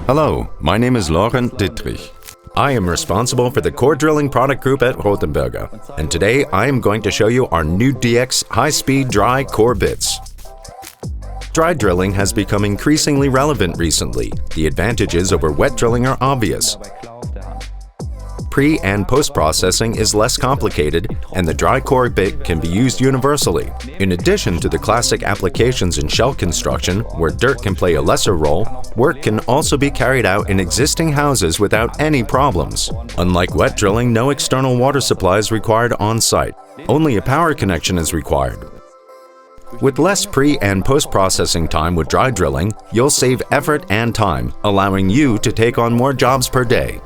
Hello, my name is Rothenberger. I am responsible for the core drilling product group at Rothenberger, and today I am going to show you our new DX high-speed dry core bits. Dry drilling has become increasingly relevant recently. The advantages over wet drilling are obvious. Pre- and post-processing is less complicated, and the dry core bit can be used universally. In addition to the classic applications in shell construction, where dirt can play a lesser role, work can also be carried out in existing houses without any problems. Unlike wet drilling, no external water supply is required on-site. Only a power connection is required. With less pre- and post-processing time with dry drilling, you'll save effort and time, allowing you to take on more jobs per day.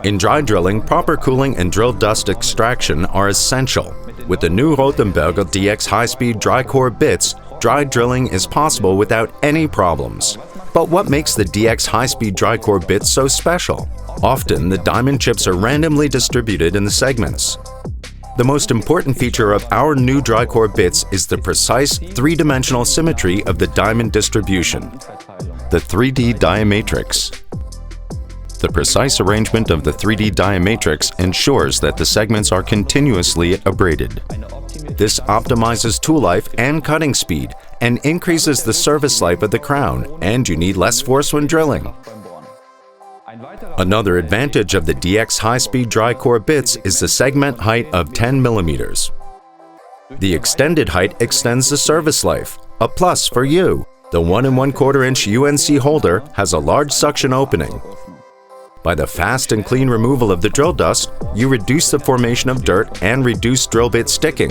In dry drilling, proper cooling and drill dust extraction are essential. With the new Rothenberger DX high-speed dry core bits, dry drilling is possible without any problems. But what makes the DX high-speed dry core bits so special? Often, the diamond chips are randomly distributed in the segments. The most important feature of our new dry core bits is the precise three-dimensional symmetry of the diamond distribution, the 3D-Diamatrix. The precise arrangement of the 3D-Diamatrix ensures that the segments are continuously abraded. This optimizes tool life and cutting speed and increases the service life of the crown, and you need less force when drilling. Another advantage of the DX high-speed dry core bits is the segment height of 10 mm. The extended height extends the service life, a plus for you. The 1 1/4 inch UNC holder has a large suction opening. By the fast and clean removal of the drill dust, you reduce the formation of dirt and reduce drill bit sticking.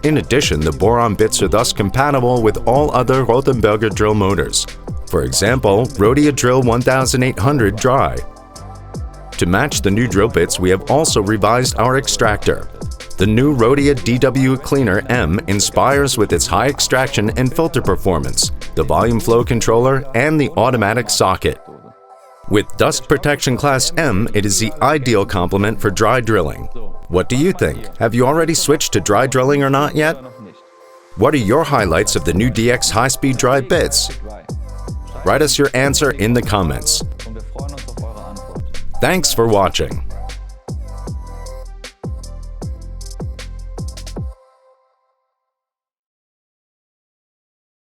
In addition, the boron bits are thus compatible with all other Rothenberger drill motors. For example, Rhodia Drill 1800 Dry. To match the new drill bits, we have also revised our extractor. The new Rhodia DW Cleaner M inspires with its high extraction and filter performance, the volume flow controller, and the automatic socket. With Dust Protection Class M, it is the ideal complement for dry drilling. What do you think? Have you already switched to dry drilling or not yet? What are your highlights of the new DX high-speed dry bits? Write us your answer in the comments. Thanks for watching.